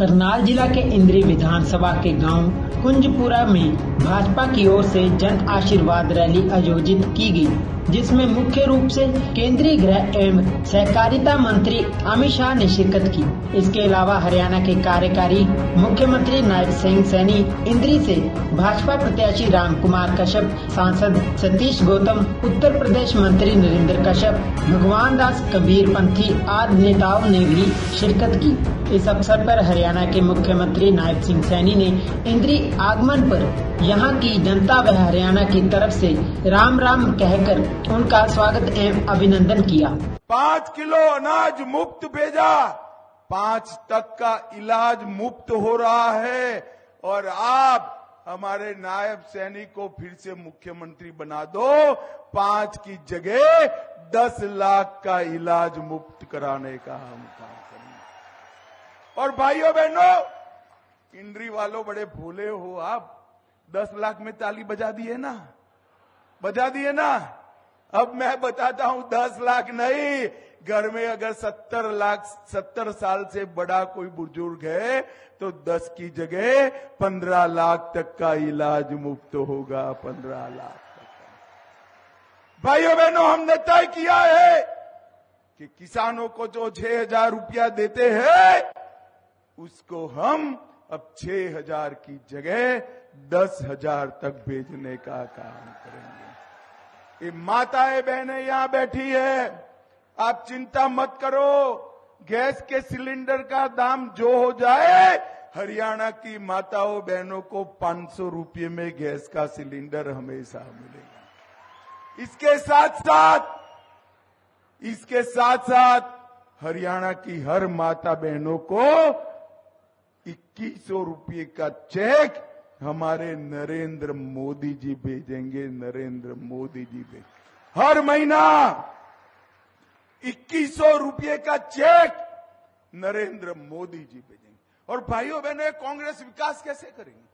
करनाल जिला के इंद्री विधानसभा के गांव कुंजपुरा में भाजपा की ओर से जन आशीर्वाद रैली आयोजित की गई, जिसमें मुख्य रूप से केंद्रीय गृह एवं सहकारिता मंत्री अमित शाह ने शिरकत की। इसके अलावा हरियाणा के कार्यकारी मुख्यमंत्री नायब सिंह सैनी, इंद्री से भाजपा प्रत्याशी राम कुमार कश्यप, सांसद सतीश गौतम, उत्तर प्रदेश मंत्री नरेंद्र कश्यप, भगवान दास कबीरपंथी आदि नेताओं ने भी शिरकत की। इस अवसर पर हरियाणा के मुख्यमंत्री नायब सिंह सैनी ने इंद्री आगमन पर यहां की जनता व हरियाणा की तरफ से राम राम कहकर उनका स्वागत एवं अभिनंदन किया। 5 किलो अनाज मुफ्त भेजा, 5 तक का इलाज मुफ्त हो रहा है और आप हमारे नायब सैनी को फिर से मुख्यमंत्री बना दो। 5 की जगह 10 लाख का इलाज मुफ्त कराने का हम काम करेंगे। और भाइयों बहनों, इंद्री वालों बड़े भोले हो आप, 10 लाख में ताली बजा दिए ना, बजा दिए ना। अब मैं बताता हूं, 10 लाख नहीं, घर में अगर 70 साल से बड़ा कोई बुजुर्ग है तो 10 की जगह 15 लाख तक का इलाज मुफ्त होगा। 15 लाख तक का। भाइयों बहनों, हमने तय किया है कि किसानों को जो 6,000 रुपया देते हैं उसको हम अब 6,000 की जगह 10,000 तक भेजने का काम करेंगे। ये माताएं बहनें यहां बैठी है, आप चिंता मत करो, गैस के सिलेंडर का दाम जो हो जाए, हरियाणा की माताओं बहनों को 500 रुपये में गैस का सिलेंडर हमेशा मिलेगा। इसके साथ साथ हरियाणा की हर माता बहनों को 2100 रुपये का चेक हमारे नरेंद्र मोदी जी भेजेंगे। नरेंद्र मोदी जी भेजेंगे हर महीना 2100 रुपये का चेक नरेंद्र मोदी जी भेजेंगे। और भाइयों बहनों, कांग्रेस विकास कैसे करेंगे?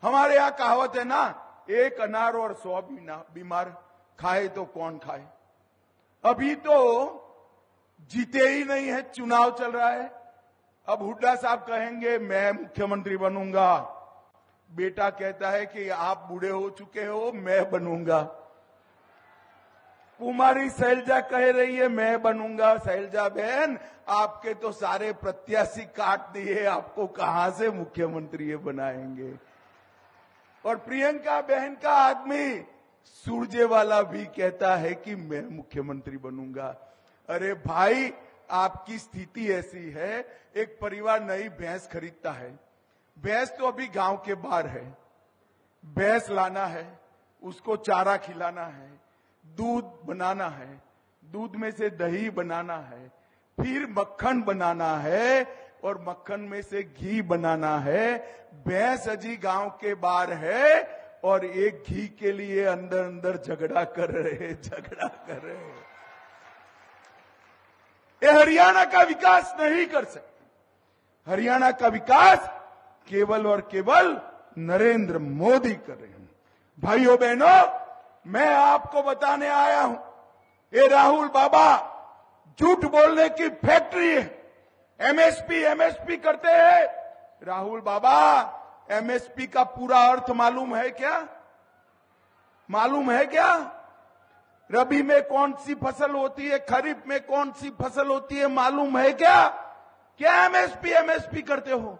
हमारे यहां कहावत है ना, एक अनार और 100 बीमार, खाए तो कौन खाए। अभी तो जीते ही नहीं है, चुनाव चल रहा है। अब हुड्डा साहब कहेंगे मैं मुख्यमंत्री बनूंगा, बेटा कहता है कि आप बूढ़े हो चुके हो, मैं बनूंगा। कुमारी शैलजा कह रही है मैं बनूंगा। शैलजा बहन, आपके तो सारे प्रत्याशी काट दिए, आपको कहां से मुख्यमंत्री बनाएंगे। और प्रियंका बहन का आदमी सुरजेवाला भी कहता है कि मैं मुख्यमंत्री बनूंगा। अरे भाई, आपकी स्थिति ऐसी है, एक परिवार नई भैंस खरीदता है, भैंस तो अभी गांव के बाहर है, भैंस लाना है, उसको चारा खिलाना है, दूध बनाना है, दूध में से दही बनाना है, फिर मक्खन बनाना है और मक्खन में से घी बनाना है। भैंस अजी गांव के बाहर है और एक घी के लिए अंदर अंदर झगड़ा कर रहे। ये हरियाणा का विकास नहीं कर सकते। हरियाणा का विकास केवल और केवल नरेंद्र मोदी कर रहे हैं। भाइयों बहनों, मैं आपको बताने आया हूं, ये राहुल बाबा झूठ बोलने की फैक्ट्री है। एमएसपी करते हैं। राहुल बाबा, एमएसपी का पूरा अर्थ मालूम है क्या? मालूम है क्या? रबी में कौन सी फसल होती है, खरीफ में कौन सी फसल होती है, मालूम है क्या? क्या एमएसपी करते हो?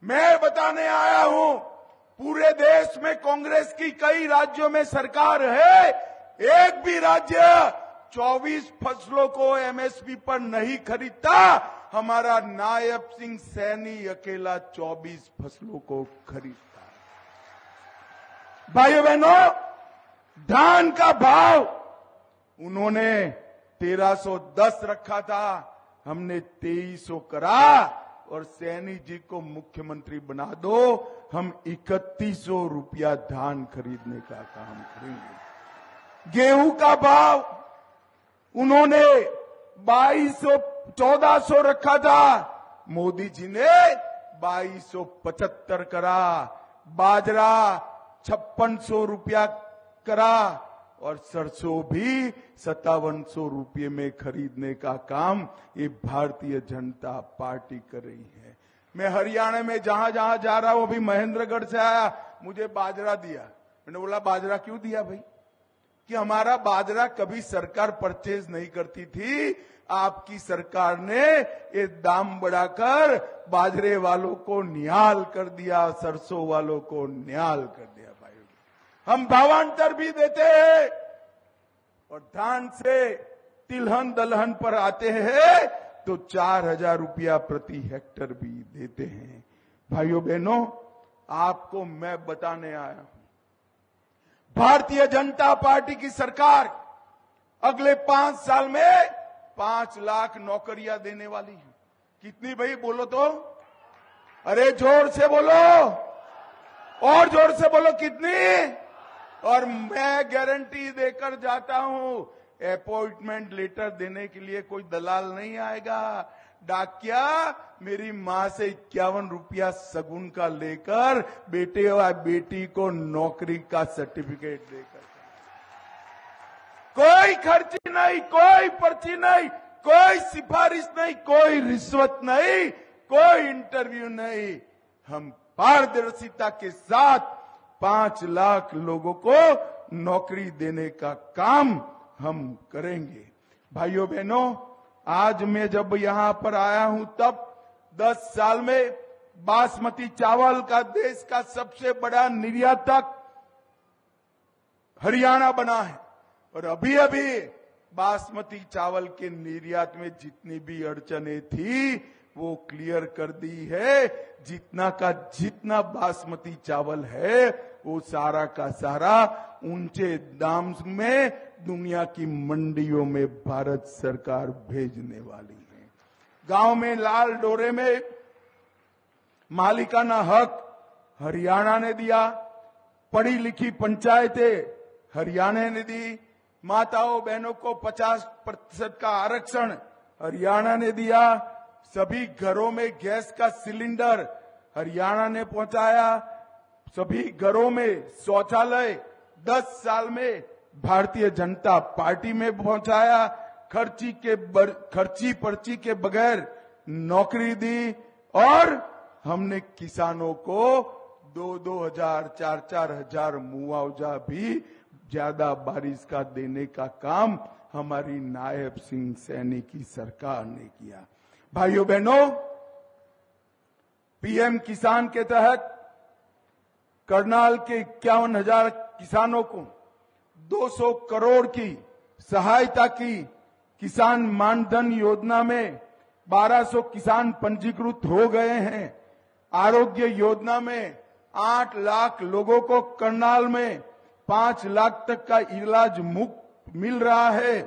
मैं बताने आया हूं, पूरे देश में कांग्रेस की कई राज्यों में सरकार है, एक भी राज्य 24 फसलों को एमएसपी पर नहीं खरीदता। हमारा नायब सिंह सैनी अकेला 24 फसलों को खरीदता। भाइयों बहनों, धान का भाव उन्होंने 1310 रखा था, हमने 2300 करा और सैनी जी को मुख्यमंत्री बना दो, हम 3100 रुपया धान खरीदने का काम करेंगे। गेहूं का भाव उन्होंने 1400 रखा था, मोदी जी ने 2275 करा। बाजरा 5600 रुपया करा और सरसों भी 5700 रुपये में खरीदने का काम ये भारतीय जनता पार्टी कर रही है। मैं हरियाणा में जहां जहां जा रहा हूं, अभी महेंद्रगढ़ से आया, मुझे बाजरा दिया। मैंने बोला बाजरा क्यों दिया भाई? कि हमारा बाजरा कभी सरकार परचेज नहीं करती थी, आपकी सरकार ने ये दाम बढ़ाकर बाजरे वालों को निहाल कर दिया, सरसों वालों को निहाल कर दिया। भाई हम भावांतर भी देते हैं और धान से तिलहन दलहन पर आते हैं तो 4,000 रुपया प्रति हेक्टर भी देते हैं। भाइयों बहनों, आपको मैं बताने आया हूं, भारतीय जनता पार्टी की सरकार अगले 5 साल में 5 लाख नौकरियां देने वाली है। कितनी भाई बोलो तो? अरे जोर से बोलो, और जोर से बोलो कितनी? और मैं गारंटी देकर जाता हूं, अपॉइंटमेंट लेटर देने के लिए कोई दलाल नहीं आएगा। डाकिया मेरी मां से 51 रुपया सगुन का लेकर बेटे और बेटी को नौकरी का सर्टिफिकेट देकर, कोई खर्ची नहीं, कोई पर्ची नहीं, कोई सिफारिश नहीं, कोई रिश्वत नहीं, कोई इंटरव्यू नहीं। हम पारदर्शिता के साथ 5 लाख लोगों को नौकरी देने का काम हम करेंगे। भाइयों बहनों, आज मैं जब यहां पर आया हूं तब 10 साल में बासमती चावल का देश का सबसे बड़ा निर्यातक हरियाणा बना है। और अभी अभी बासमती चावल के निर्यात में जितनी भी अड़चने थी वो क्लियर कर दी है। जितना का जितना बासमती चावल है वो सारा का सारा ऊंचे दाम में दुनिया की मंडियों में भारत सरकार भेजने वाली है। गांव में लाल डोरे में मालिकाना हक हरियाणा ने दिया, पढ़ी लिखी पंचायतें हरियाणा ने दी, माताओं बहनों को 50% का आरक्षण हरियाणा ने दिया, सभी घरों में गैस का सिलेंडर हरियाणा ने पहुंचाया, सभी घरों में शौचालय 10 साल में भारतीय जनता पार्टी में पहुंचाया, खर्ची पर्ची के बगैर नौकरी दी और हमने किसानों को 2-2 हजार 4-4 हजार मुआवजा भी ज्यादा बारिश का देने का काम हमारी नायब सिंह सैनी की सरकार ने किया। भाइयों बहनों, पीएम किसान के तहत करनाल के 51,000 किसानों को 200 करोड़ की सहायता की। किसान मानधन योजना में 1200 किसान पंजीकृत हो गए हैं। आरोग्य योजना में 8 लाख लोगों को करनाल में 5 लाख तक का इलाज मुफ्त मिल रहा है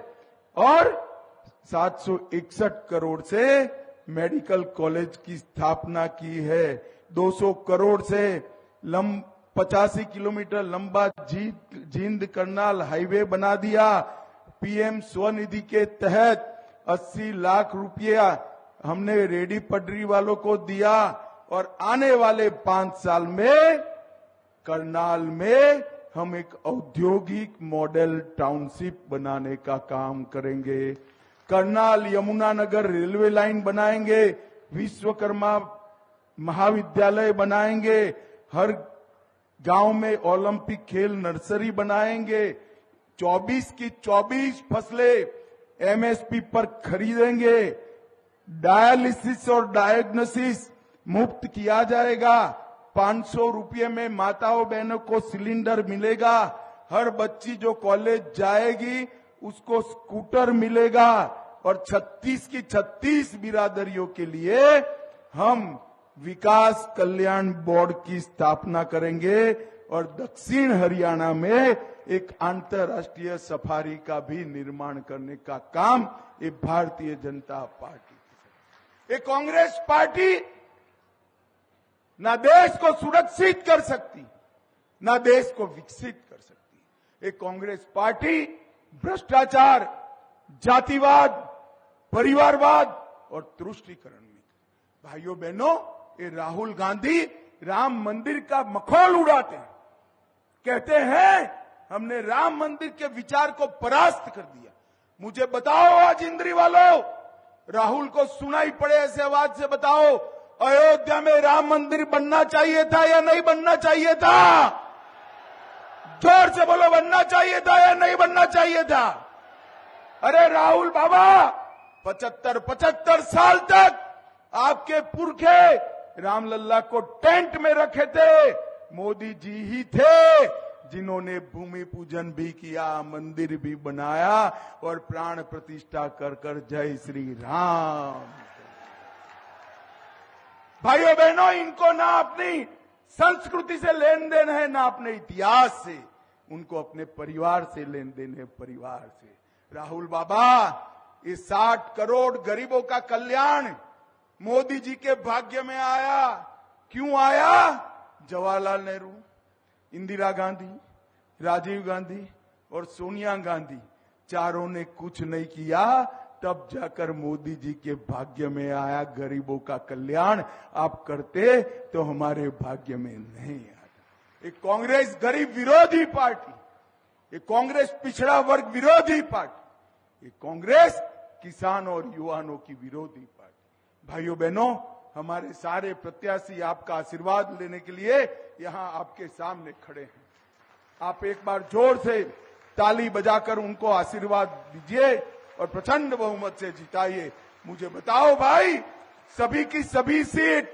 और 761 करोड़ से मेडिकल कॉलेज की स्थापना की है। 200 करोड़ से 85 किलोमीटर लंबा जींद करनाल हाईवे बना दिया। पीएम स्वनिधि के तहत 80 लाख रुपया हमने रेडी पटरी वालों को दिया और आने वाले 5 साल में करनाल में हम एक औद्योगिक मॉडल टाउनशिप बनाने का काम करेंगे। करनाल यमुनानगर रेलवे लाइन बनाएंगे, विश्वकर्मा महाविद्यालय बनाएंगे, हर गांव में ओलंपिक खेल नर्सरी बनाएंगे, 24 की 24 फसलें एमएसपी पर खरीदेंगे, डायलिसिस और डायग्नोसिस मुफ्त किया जाएगा, 500 रुपये में माताओं बहनों को सिलेंडर मिलेगा, हर बच्ची जो कॉलेज जाएगी उसको स्कूटर मिलेगा और 36 की 36 बिरादरियों के लिए हम विकास कल्याण बोर्ड की स्थापना करेंगे और दक्षिण हरियाणा में एक अंतर्राष्ट्रीय सफारी का भी निर्माण करने का काम ये भारतीय जनता पार्टी, ये कांग्रेस पार्टी ना देश को सुरक्षित कर सकती, ना देश को विकसित कर सकती। ये कांग्रेस पार्टी भ्रष्टाचार, जातिवाद, परिवारवाद और तुष्टीकरण में। भाइयों बहनों, ये राहुल गांधी राम मंदिर का मखौल उड़ाते हैं, कहते हैं हमने राम मंदिर के विचार को परास्त कर दिया। मुझे बताओ आज इंद्री वालों, राहुल को सुनाई पड़े ऐसे आवाज से बताओ, अयोध्या में राम मंदिर बनना चाहिए था या नहीं बनना चाहिए था? जोर से बोलो, बनना चाहिए था या नहीं बनना चाहिए था? अरे राहुल बाबा, 75 साल तक आपके पुरखे रामलल्ला को टेंट में रखे थे। मोदी जी ही थे जिन्होंने भूमि पूजन भी किया, मंदिर भी बनाया और प्राण प्रतिष्ठा कर कर जय श्री राम। भाइयों बहनों, इनको ना अपनी संस्कृति से लेन देन है, ना अपने इतिहास से, उनको अपने परिवार से लेन देन है, परिवार से। राहुल बाबा, इस 60 करोड़ गरीबों का कल्याण मोदी जी के भाग्य में आया। क्यों आया? जवाहरलाल नेहरू, इंदिरा गांधी, राजीव गांधी और सोनिया गांधी चारों ने कुछ नहीं किया, तब जाकर मोदी जी के भाग्य में आया गरीबों का कल्याण। आप करते तो हमारे भाग्य में नहीं आता। एक कांग्रेस गरीब विरोधी पार्टी, एक कांग्रेस पिछड़ा वर्ग विरोधी पार्टी, एक कांग्रेस किसान और युवाओं की विरोधी पार्टी। भाइयों बहनों, हमारे सारे प्रत्याशी आपका आशीर्वाद लेने के लिए यहां आपके सामने खड़े हैं। आप एक बार जोर से ताली बजाकर उनको आशीर्वाद दीजिए और प्रचंड बहुमत से जिताइए। मुझे बताओ भाई, सभी की सभी सीट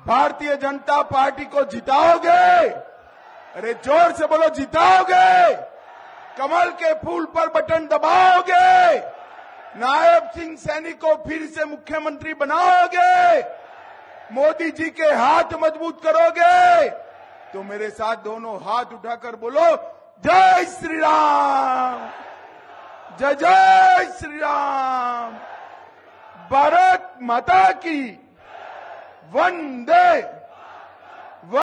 भारतीय जनता पार्टी को जिताओगे? अरे जोर से बोलो, जिताओगे? कमल के फूल पर बटन दबाओगे? नायब सिंह सैनी को फिर से मुख्यमंत्री बनाओगे? मोदी जी के हाथ मजबूत करोगे? तो मेरे साथ दोनों हाथ उठाकर बोलो, जय श्री राम, जय जय श्री राम, भारत माता की, वंदे